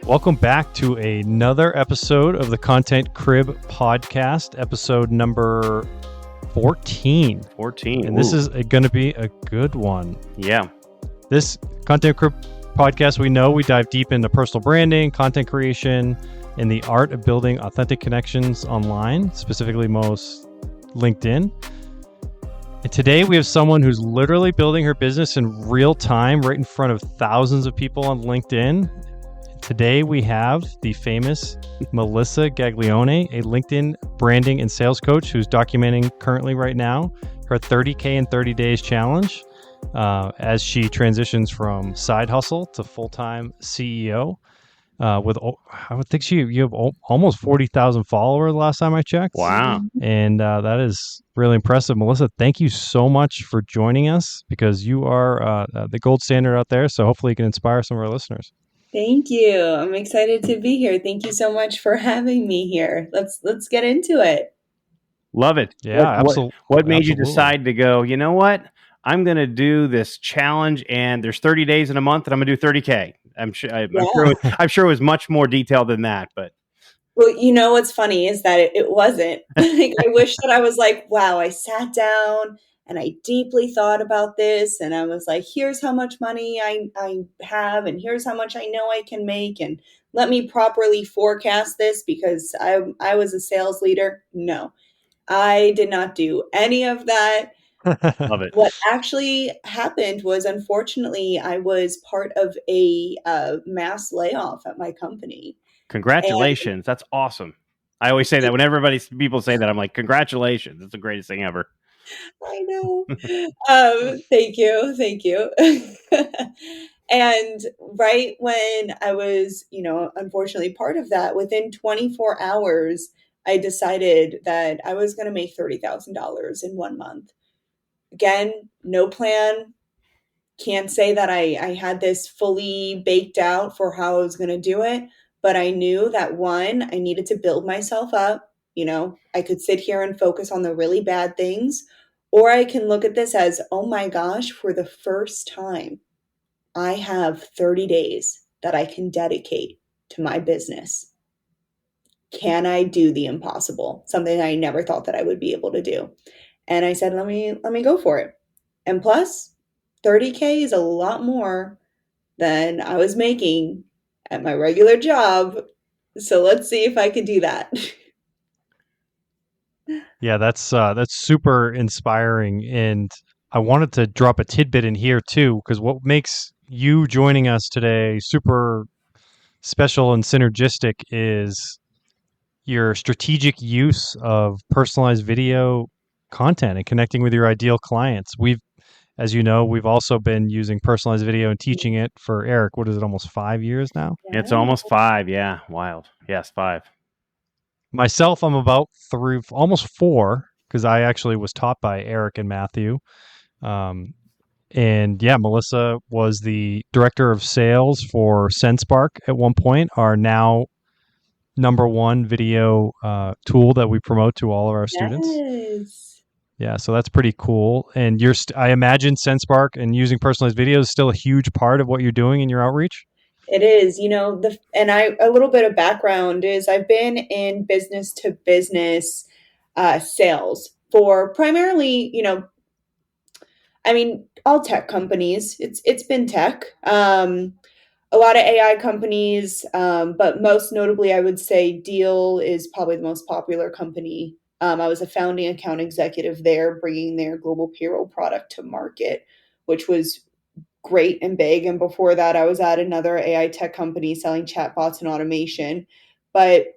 Welcome back to another episode of the Content Crib podcast, episode number 14. 14. And this is going to be a good one. Yeah. This Content Crib podcast, we dive deep into personal branding, content creation, and the art of building authentic connections online, specifically most LinkedIn. And today we have someone who's literally building her business in real time, right in front of thousands of people on LinkedIn. Today we have the famous Melissa Gaglione, a LinkedIn branding and sales coach who's documenting currently right now her 30K in 30 days challenge as she transitions from side hustle to full-time CEO. I would think you have almost 40,000 followers last time I checked. Wow. And that is really impressive. Melissa, thank you so much for joining us because you are the gold standard out there. So hopefully you can inspire some of our listeners. Thank you. I'm excited to be here. Thank you so much for having me here. Let's get into it. Love it. Yeah, absolutely. What made you decide to go, you know what? I'm going to do this challenge and there's 30 days in a month and I'm going to do 30K. I'm sure it was much more detailed than that, but. Well, you know, what's funny is that it wasn't. I wish that I was like, wow, I sat down and I deeply thought about this and I was like, here's how much money I have and here's how much I know I can make and let me properly forecast this because I was a sales leader. No, I did not do any of that. Love it. What actually happened was, unfortunately, I was part of a mass layoff at my company. Congratulations. That's awesome. I always say that whenever people say that, I'm like, congratulations. It's the greatest thing ever. I know. Thank you. And right when I was, unfortunately part of that, within 24 hours, I decided that I was going to make $30,000 in 1 month. Again, no plan. Can't say that I had this fully baked out for how I was going to do it, but I knew that one, I needed to build myself up. I could sit here and focus on the really bad things, or I can look at this as, oh my gosh, for the first time, I have 30 days that I can dedicate to my business. Can I do the impossible? Something I never thought that I would be able to do. And I said, let me go for it. And plus, 30K is a lot more than I was making at my regular job. So let's see if I can do that. Yeah, that's super inspiring. And I wanted to drop a tidbit in here too, because what makes you joining us today super special and synergistic is your strategic use of personalized video content and connecting with your ideal clients. As you know, we've also been using personalized video and teaching it for Eric. What is it, almost 5 years now? It's almost 5. Yeah. Wild. Yes, 5. Myself, I'm about 3, almost 4, because I actually was taught by Eric and Matthew. And yeah, Melissa was the director of sales for SenseSpark at one point, our now number one video tool that we promote to all of our students. Yes. Yeah, so that's pretty cool. And I imagine SenseSpark and using personalized video is still a huge part of what you're doing in your outreach. It is, a little bit of background is I've been in business to business sales for primarily, all tech companies. It's been tech. A lot of AI companies, but most notably, I would say Deal is probably the most popular company. I was a founding account executive there, bringing their global payroll product to market, which was great and big. And before that, I was at another AI tech company selling chatbots and automation. But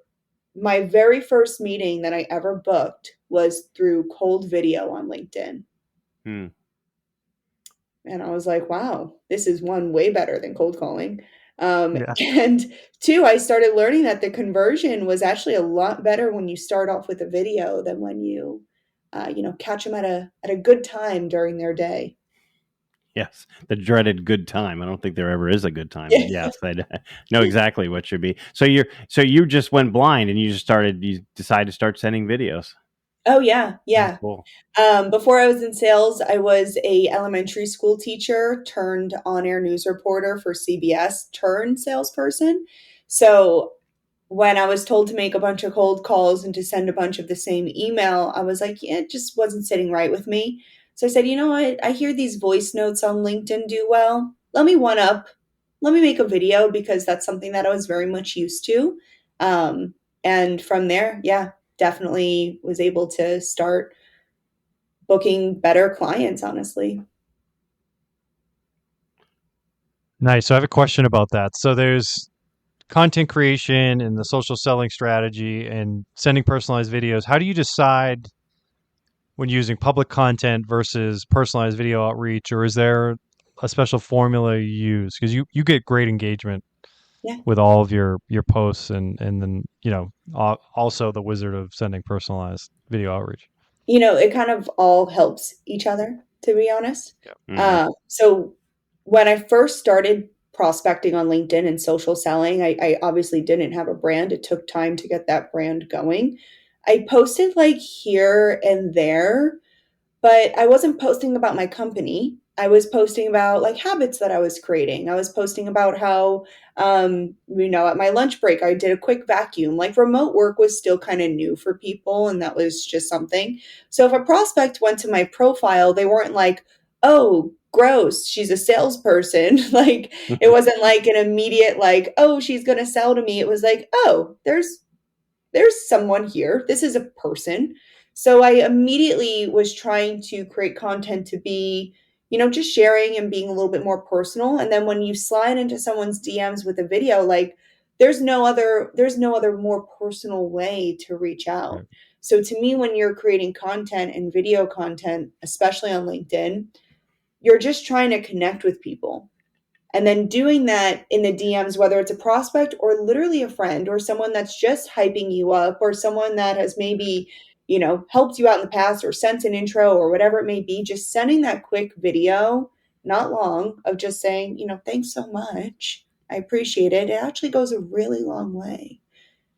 my very first meeting that I ever booked was through cold video on LinkedIn. And I was like, wow, this is one way better than cold calling. And 2, I started learning that the conversion was actually a lot better when you start off with a video than when you, catch them at a good time during their day. Yes, the dreaded good time. I don't think there ever is a good time. But yes, I know exactly what should be. So you just went blind and you decided to start sending videos. Oh yeah. Cool. Before I was in sales, I was a elementary school teacher turned on-air news reporter for CBS turned salesperson. So when I was told to make a bunch of cold calls and to send a bunch of the same email, I was like, yeah, it just wasn't sitting right with me. So I said, you know what? I hear these voice notes on LinkedIn do well. Let me one up. Let me make a video because that's something that I was very much used to. Um, and from there, yeah, definitely was able to start booking better clients, honestly. Nice. So I have a question about that. So there's content creation and the social selling strategy and sending personalized videos. How do you decide when using public content versus personalized video outreach, or is there a special formula you use? Because you get great engagement Yeah. with all of your posts, and then also the wizard of sending personalized video outreach. It kind of all helps each other, to be honest. Yeah. Hmm. So when I first started prospecting on LinkedIn and social selling, I obviously didn't have a brand. It took time to get that brand going. I posted like here and there, but I wasn't posting about my company. I was posting about like habits that I was creating. I was posting about how, at my lunch break, I did a quick vacuum. Like remote work was still kind of new for people, and that was just something. So if a prospect went to my profile, they weren't like, oh, gross, she's a salesperson. Like it wasn't like an immediate, like, oh, she's going to sell to me. It was like, oh, there's someone here. This is a person. So I immediately was trying to create content to be, just sharing and being a little bit more personal. And then when you slide into someone's DMs with a video, like there's no other more personal way to reach Right. out. So to me, when you're creating content and video content, especially on LinkedIn, you're just trying to connect with people. And then doing that in the DMs, whether it's a prospect or literally a friend or someone that's just hyping you up or someone that has maybe, helped you out in the past or sent an intro or whatever it may be, just sending that quick video, not long, of just saying, thanks so much. I appreciate it. It actually goes a really long way.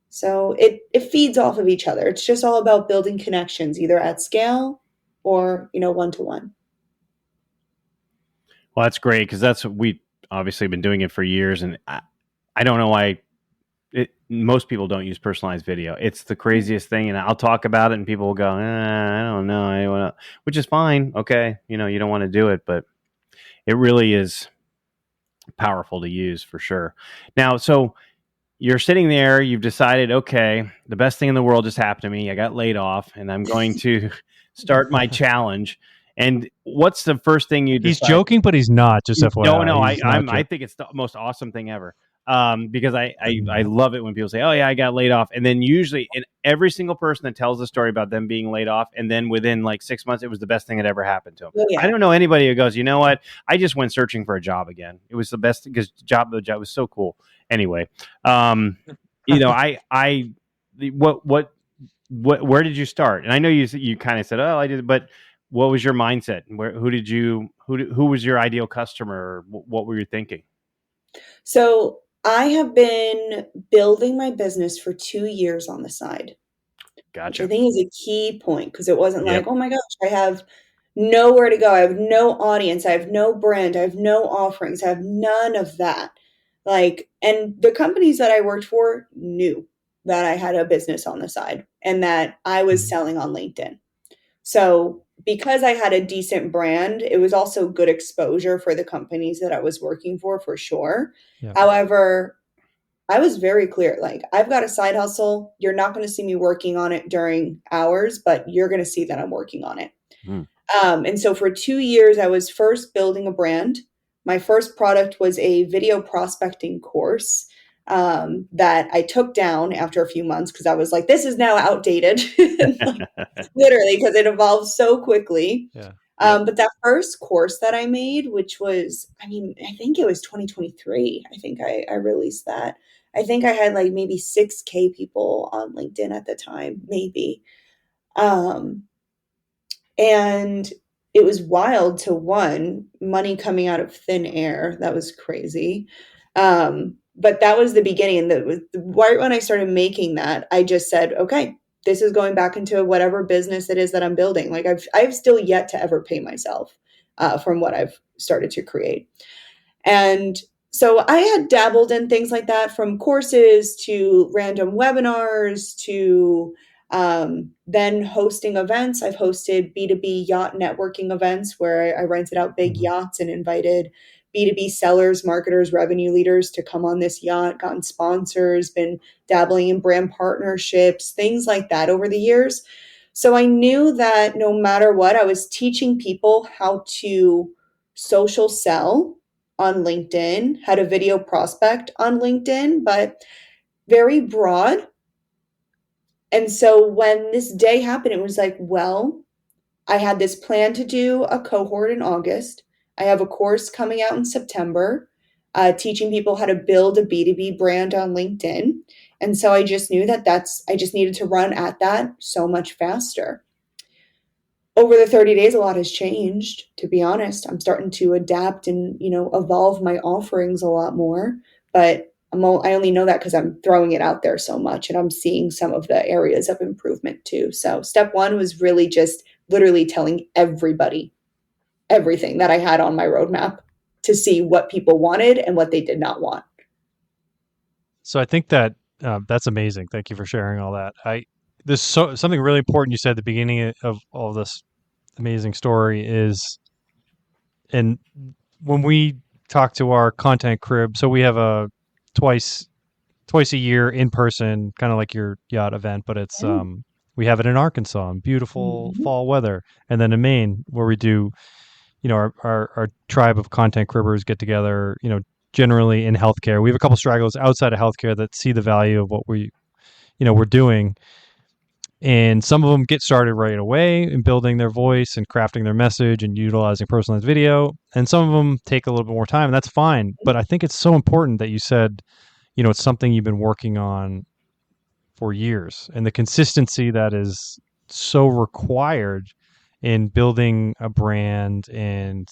So it feeds off of each other. It's just all about building connections, either at scale or, one to one. Well, that's great because that's what we obviously been doing it for years, and I don't know why most people don't use personalized video. It's the craziest thing, and I'll talk about it, and people will go, "I don't know, I want to," which is fine. Okay, you don't want to do it, but it really is powerful to use for sure. Now, so you're sitting there, you've decided, okay, the best thing in the world just happened to me. I got laid off, and I'm going to start my challenge. And what's the first thing you He's decide? joking, but he's not. Just No, no, FYI, he's not I joking. think it's the most awesome thing ever. Because I love it when people say, "Oh yeah, I got laid off," and then usually, in every single person that tells the story about them being laid off, and then within like 6 months, it was the best thing that ever happened to them. Oh, I yeah. don't know anybody who goes, "You know what? I just went searching for a job again. It was the best because the job was so cool." Anyway, I where did you start? And I know you kind of said, "Oh, I did," but what was your mindset? Who was your ideal customer? What were you thinking? So I have been building my business for 2 years on the side, which I Gotcha. think is a key point because it wasn't Yep. like, oh my gosh, I have nowhere to go. I have no audience. I have no brand. I have no offerings. I have none of that. And the companies that I worked for knew that I had a business on the side and that I was Mhm. selling on LinkedIn. So because I had a decent brand, it was also good exposure for the companies that I was working for sure. Yeah. However, I was very clear, like, I've got a side hustle. You're not going to see me working on it during hours, but you're going to see that I'm working on it. Mm. And so for 2 years, I was first building a brand. My first product was a video prospecting course that I took down after a few months because I was like, this is now outdated. Like, literally, because it evolved so quickly. Yeah. Yep. But that first course that I made, which was, I think it was 2023. I think I released that. I think I had like maybe 6K people on LinkedIn at the time, maybe. Um, and it was wild to one, money coming out of thin air. That was crazy. But that was the beginning. That was right when I started making that, I just said, okay, this is going back into whatever business it is that I'm building. Like I've still yet to ever pay myself from what I've started to create. And So I had dabbled in things like that, from courses to random webinars to then hosting events. I've hosted B2B yacht networking events where I rented out big yachts and invited B2B sellers, marketers, revenue leaders to come on this yacht, gotten sponsors, been dabbling in brand partnerships, things like that over the years. So I knew that no matter what, I was teaching people how to social sell on LinkedIn, how to video prospect on LinkedIn, but very broad. And so when this day happened, it was like, well, I had this plan to do a cohort in August. I have a course coming out in September, teaching people how to build a B2B brand on LinkedIn. And so I just knew that I just needed to run at that so much faster. Over the 30 days, a lot has changed, to be honest. I'm starting to adapt and, evolve my offerings a lot more. But I only know that because I'm throwing it out there so much, and I'm seeing some of the areas of improvement too. So step one was really just literally telling everybody everything that I had on my roadmap to see what people wanted and what they did not want. So I think that that's amazing. Thank you for sharing all that. There's something really important you said at the beginning of all this amazing story is, and when we talk to our content crib, so we have a twice a year in person, kind of like your yacht event, but it's we have it in Arkansas in beautiful fall weather, and then in Maine where we do, our tribe of content cribbers get together, generally in healthcare. We have a couple stragglers outside of healthcare that see the value of what we're doing. And some of them get started right away in building their voice and crafting their message and utilizing personalized video. And some of them take a little bit more time, and that's fine. But I think it's so important that you said, it's something you've been working on for years, and the consistency that is so required in building a brand and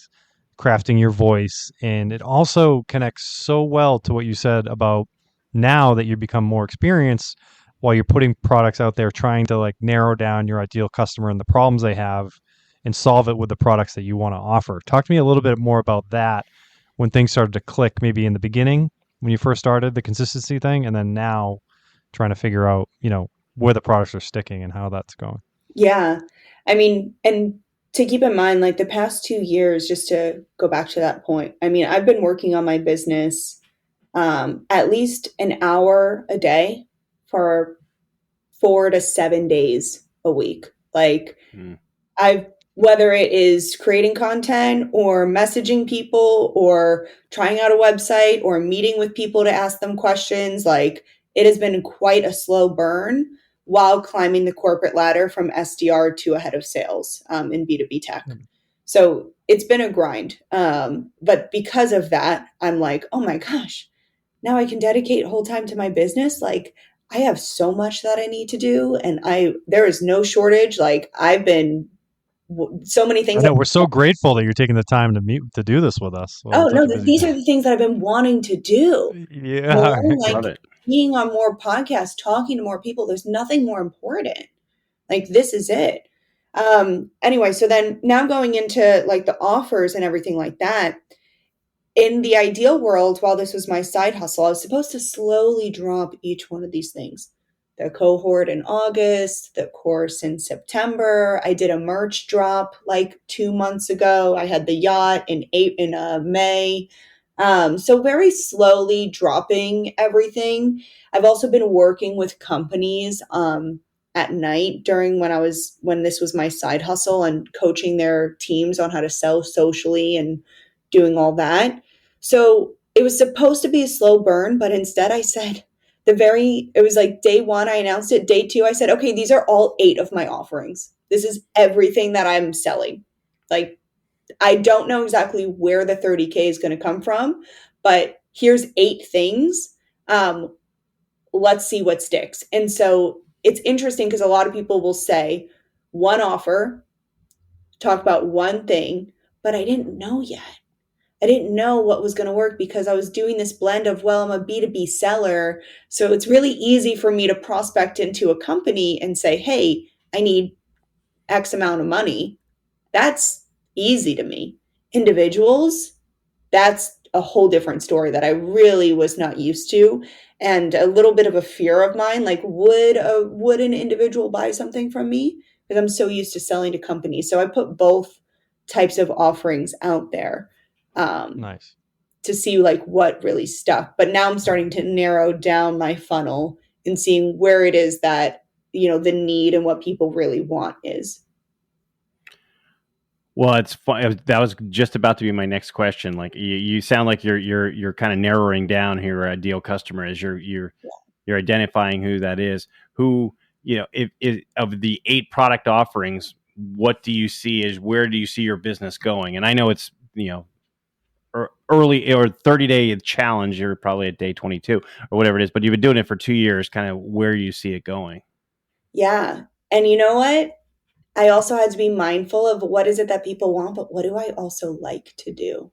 crafting your voice. And it also connects so well to what you said about now that you become more experienced while you're putting products out there, trying to like narrow down your ideal customer and the problems they have and solve it with the products that you want to offer. Talk to me a little bit more about that, when things started to click, maybe in the beginning when you first started the consistency thing, and then now trying to figure out, where the products are sticking and how that's going. Yeah. I mean, and to keep in mind, like the past 2 years, just to go back to that point, I mean, I've been working on my business at least an hour a day for 4 to 7 days a week. Like whether it is creating content or messaging people or trying out a website or meeting with people to ask them questions, like it has been quite a slow burn while climbing the corporate ladder from SDR to a head of sales in B2B tech. So it's been a grind. But because of that, I'm like, oh my gosh, now I can dedicate whole time to my business. Like I have so much that I need to do, and there is no shortage. Like I've been so many things. I know, we're so grateful that you're taking the time to do this with us. Oh no, these are the things that I've been wanting to do. Yeah, Love it. Being on more podcasts, talking to more people. There's nothing more important. Like this is it. Anyway, so then now going into like the offers and everything like that. In the ideal world, while this was my side hustle, I was supposed to slowly drop each one of these things. The cohort in August, the course in September. I did a merch drop like 2 months ago. I had the yacht in May. So very slowly dropping everything. I've also been working with companies at night when this was my side hustle, and coaching their teams on how to sell socially and doing all that. So it was supposed to be a slow burn, but instead I said it was like day one, I announced it. Day two, I said, okay, these are all 8 of my offerings. This is everything that I'm selling. Like, I don't know exactly where the 30K is going to come from, but here's 8 things. Let's see what sticks. And so it's interesting because a lot of people will say one offer, talk about one thing, but I didn't know yet. I didn't know what was going to work because I was doing this blend of, well, I'm a B2B seller. So it's really easy for me to prospect into a company and say, hey, I need X amount of money. That's easy to me. Individuals, that's a whole different story that I really was not used to, and a little bit of a fear of mine. Like, would an individual buy something from me? Because I'm so used to selling to companies. So I put both types of offerings out there Nice. to see like what really stuck. But now I'm starting to narrow down my funnel and seeing where it is that, the need and what people really want is. Well, it's fun. That was just about to be my next question. Like you sound like you're kind of narrowing down here a ideal customer as you're identifying who that is. Who if of the 8 product offerings, what do you see is where do you see your business going? And I know it's early or 30-day challenge. You're probably at day 22 or whatever it is, but you've been doing it for 2 years. Kind of where you see it going. Yeah. And you know what? I also had to be mindful of what is it that people want, but what do I also like to do?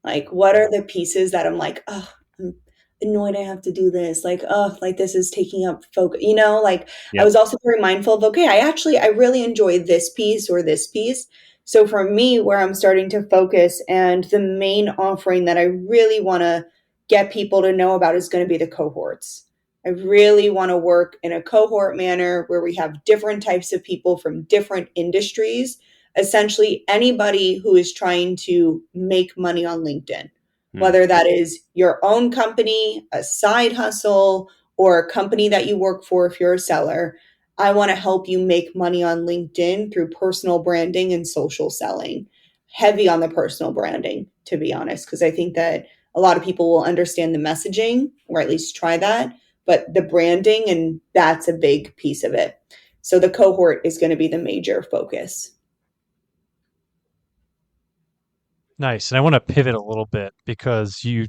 Like, what are the pieces that I'm like, oh, I'm annoyed I have to do this. Like, oh, like this is taking up focus. Like I Yep. was also very mindful of, okay, I really enjoy this piece or this piece. So for me, where I'm starting to focus and the main offering that I really want to get people to know about is going to be the cohorts. I really want to work in a cohort manner where we have different types of people from different industries, essentially anybody who is trying to make money on LinkedIn, whether that is your own company, a side hustle, or a company that you work for if you're a seller. I want to help you make money on LinkedIn through personal branding and social selling. Heavy on the personal branding, to be honest, because I think that a lot of people will understand the messaging, or at least try that, but the branding, and that's a big piece of it. So the cohort is going to be the major focus. Nice. And I want to pivot a little bit because you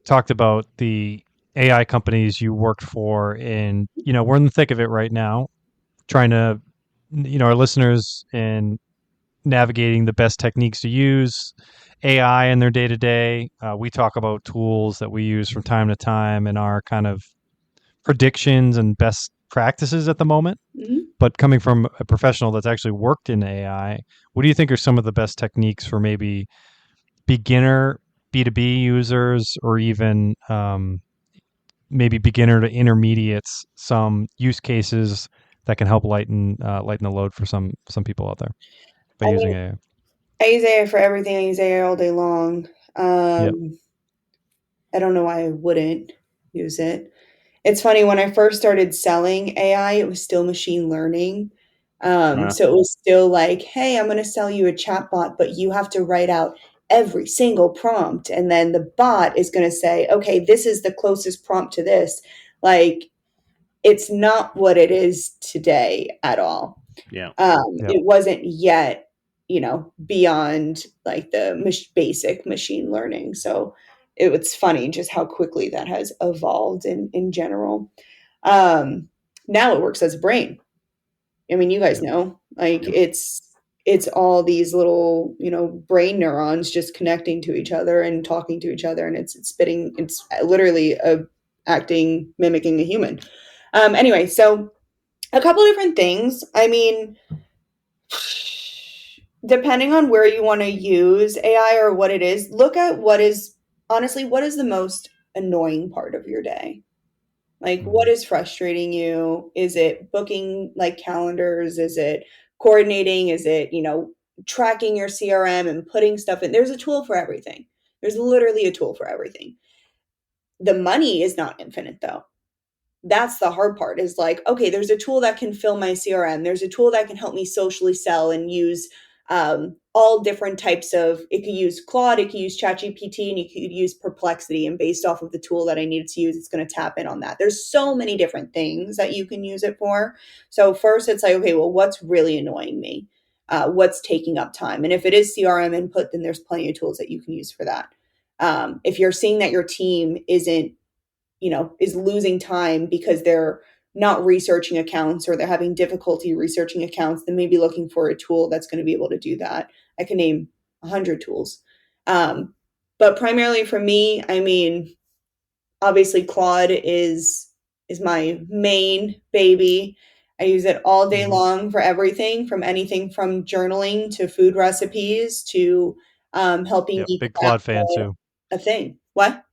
talked about the AI companies you worked for, and we're in the thick of it right now, trying to, our listeners and navigating the best techniques to use AI in their day to day. We talk about tools that we use from time to time and our kind of predictions and best practices at the moment. Mm-hmm. But coming from a professional that's actually worked in AI, what do you think are some of the best techniques for maybe beginner B2B users, or even maybe beginner to intermediates, some use cases that can help lighten the load for some people out there by I using mean, AI? I use AI for everything. I use AI all day long. Yep. I don't know why I wouldn't use it. It's funny, when I first started selling AI, it was still machine learning. So it was still like, hey, I'm going to sell you a chatbot, but you have to write out every single prompt. And then the bot is going to say, okay, this is the closest prompt to this. Like, it's not what it is today at all. Yeah. Yep. It wasn't yet, beyond like the basic machine learning. So it's funny just how quickly that has evolved in general. Now it works as a brain. I mean, you guys Yep. know, like Yep. it's all these little, brain neurons just connecting to each other and talking to each other, and it's spitting. It's literally mimicking a human. Anyway, so a couple different things. I mean, depending on where you want to use AI or what it is, look at what is the most annoying part of your day. Like, what is frustrating you? Is it booking like calendars? Is it coordinating? Is it, tracking your CRM and putting stuff in? There's a tool for everything. There's literally a tool for everything. The money is not infinite, though. That's the hard part, is like, okay, there's a tool that can fill my CRM. There's a tool that can help me socially sell and use all different types of, it could use Claude, it could use ChatGPT, and you could use Perplexity. And based off of the tool that I needed to use, it's going to tap in on that. There's so many different things that you can use it for. So first it's like, okay, well, what's really annoying me? What's taking up time? And if it is CRM input, then there's plenty of tools that you can use for that. If you're seeing that your team is losing time because they're not researching accounts, or they're having difficulty researching accounts, then maybe looking for a tool that's going to be able to do that. I can name 100 tools. But primarily for me, I mean, obviously Claude is my main baby. I use it all day long for everything, from anything from journaling to food recipes to helping Yep. me Big craft. Claude fan too. a thing. What?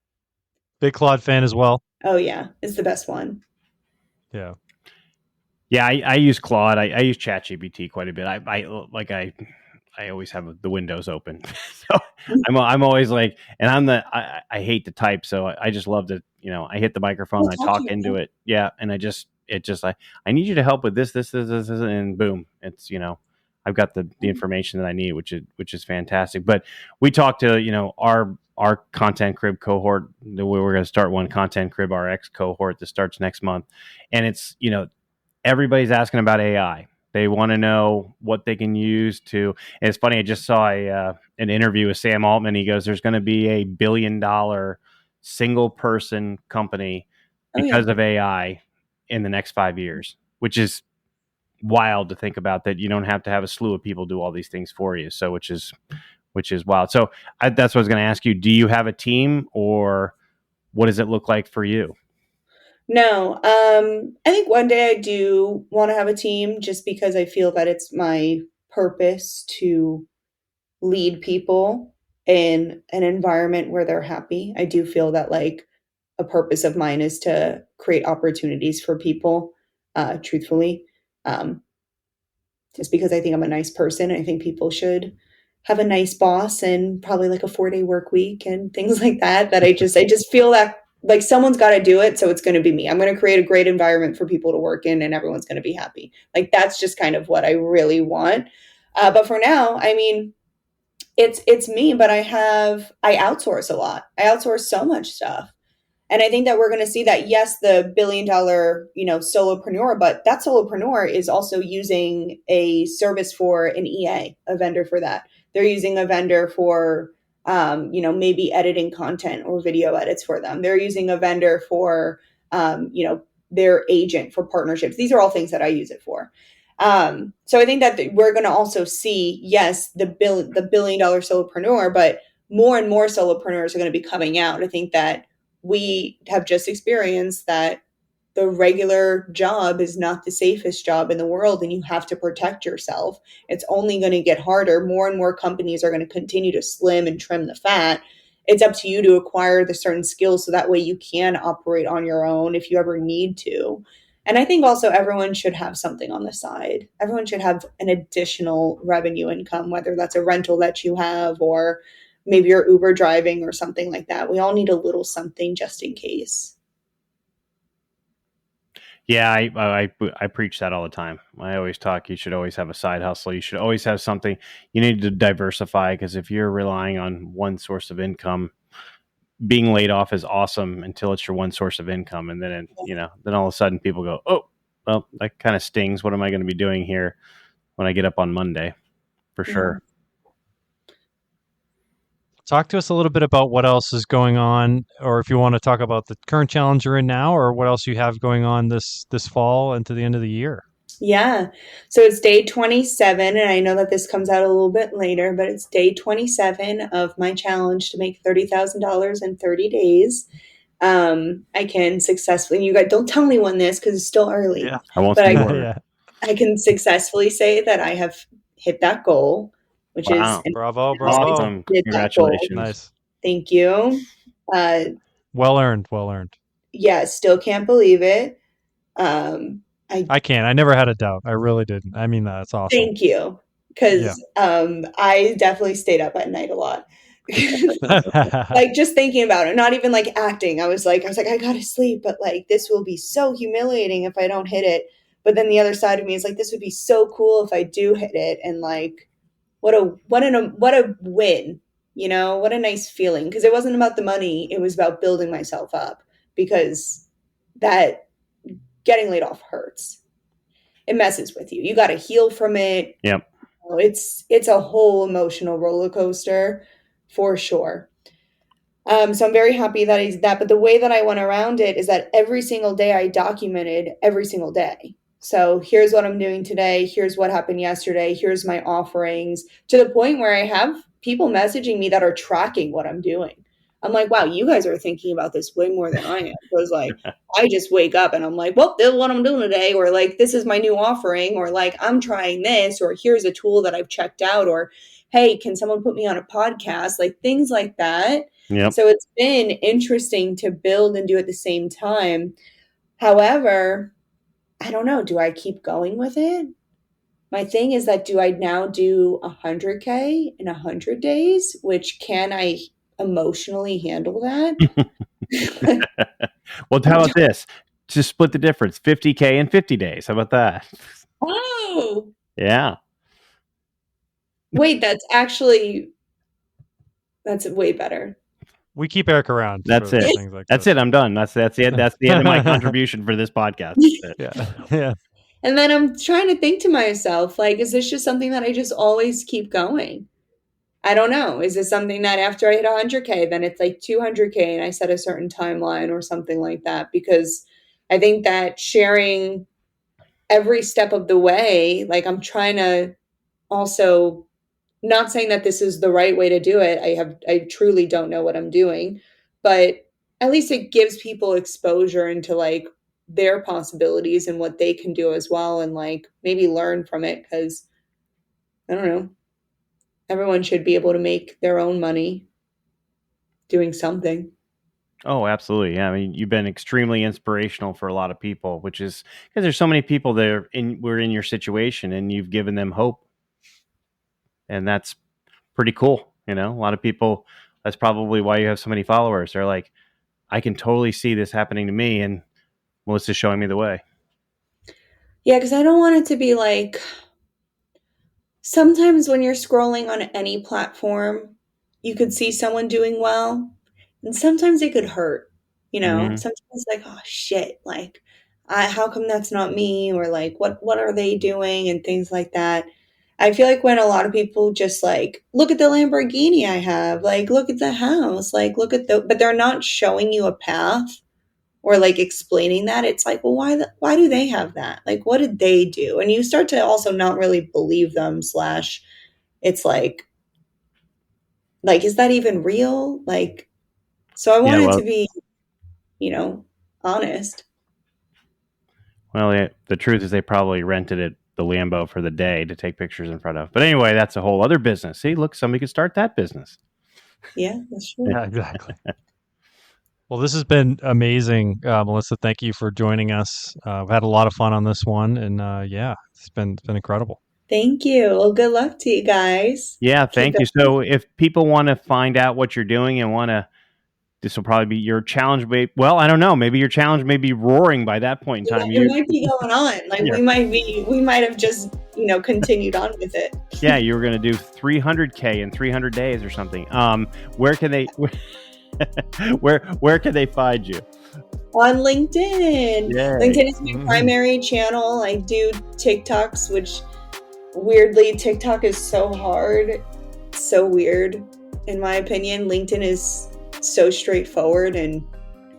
Big Claude fan as well. Oh yeah, it's the best one. Yeah. Yeah, I use Claude. I use ChatGPT quite a bit. I always have the windows open, so I'm always like, and I hate to type, so I just love to, I hit the microphone, I talk into it, yeah, and I need you to help with this, and boom, it's I've got the information that I need, which is fantastic. But we talked to our content crib cohort. We're going to start one content crib RX cohort that starts next month, and it's everybody's asking about AI. They want to know what they can use to. And it's funny. I just saw an interview with Sam Altman. He goes, "There's going to be a $1 billion single person company because of AI in the next 5 years," which is wild to think about. That you don't have to have a slew of people do all these things for you. So which is wild. So that's what I was going to ask you. Do you have a team, or what does it look like for you? No, I think one day I do want to have a team just because I feel that it's my purpose to lead people in an environment where they're happy. I do feel that like a purpose of mine is to create opportunities for people, truthfully. Um, just because I think I'm a nice person. I think people should have a nice boss and probably like a 4-day work week and things like that. I just feel that like someone's got to do it. So it's going to be me. I'm going to create a great environment for people to work in and everyone's going to be happy. Like that's just kind of what I really want. But for now, I mean, it's me, but I outsource a lot. I outsource so much stuff. And I think that we're going to see that, yes, the $1 billion, solopreneur, but that solopreneur is also using a service for an EA, a vendor for that. They're using a vendor for, maybe editing content or video edits for them. They're using a vendor for, their agent for partnerships. These are all things that I use it for. So I think that we're going to also see, yes, the $1 billion solopreneur, but more and more solopreneurs are going to be coming out. I think that we have just experienced that the regular job is not the safest job in the world and you have to protect yourself. It's only going to get harder. More and more companies are going to continue to slim and trim the fat. It's up to you to acquire the certain skills so that way you can operate on your own if you ever need to. And I think also everyone should have something on the side. Everyone should have an additional revenue income, whether that's a rental that you have or maybe you're Uber driving or something like that. We all need a little something just in case. Yeah, I preach that all the time. I always talk. You should always have a side hustle. You should always have something. You need to diversify, because if you're relying on one source of income, being laid off is awesome until it's your one source of income, and then then all of a sudden people go, "Oh, well, that kind of stings. What am I going to be doing here when I get up on Monday?" For sure. Talk to us a little bit about what else is going on, or if you want to talk about the current challenge you're in now, or what else you have going on this fall into the end of the year. Yeah. So it's day 27, and I know that this comes out a little bit later, but it's day 27 of my challenge to make $30,000 in 30 days. I can successfully, you guys don't tell anyone this because it's still early. Yeah. I won't but say more. I can successfully say that I have hit that goal, which Wow. is Bravo. Awesome. Congratulations. Nice. Thank you. Well earned. Yeah, still can't believe it. I can't. I never had a doubt. I really didn't. I mean, that's awesome. Thank you. Because I definitely stayed up at night a lot. Like just thinking about it, not even like acting. I was like, I gotta sleep, but like this will be so humiliating if I don't hit it. But then the other side of me is like, this would be so cool if I do hit it. And like, what a win, what a nice feeling. Because it wasn't about the money. It was about building myself up, because that getting laid off hurts. It messes with you. You got to heal from it. Yep. It's a whole emotional roller coaster for sure. So I'm very happy that is that. But the way that I went around it is that every single day I documented every single day. So here's what I'm doing today. Here's what happened yesterday. Here's my offerings, to the point where I have people messaging me that are tracking what I'm doing. I'm like, wow, you guys are thinking about this way more than I am. Because like, I just wake up and I'm like, well, this is what I'm doing today. Or like, this is my new offering. Or like, I'm trying this. Or here's a tool that I've checked out. Or hey, can someone put me on a podcast? Like things like that. Yep. So it's been interesting to build and do at the same time. However, I don't know. Do I keep going with it? My thing is that do I now do 100K in 100 days? Which can I emotionally handle that? Well, how about this? Just split the difference, 50K in 50 days. How about that? Oh, Yeah. wait, that's way better. We keep Eric around. That's for it. Things like That's this. it. I'm done. That's it. That's the end of my contribution for this podcast. That's it. Yeah. And then I'm trying to think to myself, like, is this just something that I just always keep going? I don't know. Is this something that after I hit 100K, then it's like 200K and I set a certain timeline or something like that? Because I think that sharing every step of the way, like I'm trying to also, not saying that this is the right way to do it. I truly don't know what I'm doing, but at least it gives people exposure into like their possibilities and what they can do as well, and like maybe learn from it, because I don't know, everyone should be able to make their own money doing something. Oh, absolutely. Yeah. I mean, you've been extremely inspirational for a lot of people, which is because there's so many people that were in your situation and you've given them hope. And that's pretty cool. You know, a lot of people, that's probably why you have so many followers. They're like, I can totally see this happening to me, and Melissa's showing me the way. Yeah, because I don't want it to be like, sometimes when you're scrolling on any platform, you could see someone doing well, and sometimes it could hurt. Mm-hmm. Sometimes like, oh shit, like, how come that's not me? Or like, what are they doing? And things like that. I feel like when a lot of people just like, look at the Lamborghini I have, like, look at the house, like, but they're not showing you a path or like explaining that. It's like, well, why do they have that? Like, what did they do? And you start to also not really believe them, slash, it's like, is that even real? Like, so I Yeah. wanted Well, to be, honest. well, the truth is they probably rented it, the Lambo, for the day to take pictures in front of. But anyway, that's a whole other business. See, look, somebody could start that business. Yeah, that's true. Yeah, exactly. Well, this has been amazing, Melissa. Thank you for joining us. I've had a lot of fun on this one, and yeah, it's been incredible. Thank you. Well, good luck to you guys. Yeah, Keep thank you. So if people want to find out what you're doing and this will probably be your challenge. Well, I don't know. Maybe your challenge may be roaring by that point in time. It might be going on. Like Yeah. we might have just, continued on with it. Yeah, you were going to do 300K in 300 days or something. Where can they where can they find you? On LinkedIn. Yay. LinkedIn is my primary channel. I do TikToks, which weirdly, TikTok is so hard, so weird. In my opinion, LinkedIn is so straightforward and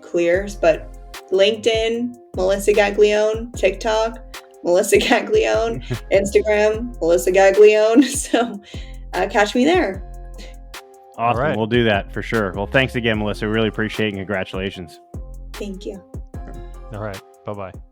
clear. But LinkedIn, Melissa Gaglione, TikTok, Melissa Gaglione, Instagram, Melissa Gaglione. So catch me there. Awesome. Right. We'll do that for sure. Well, thanks again, Melissa. We really appreciate it, and congratulations. Thank you. All right. Bye-bye.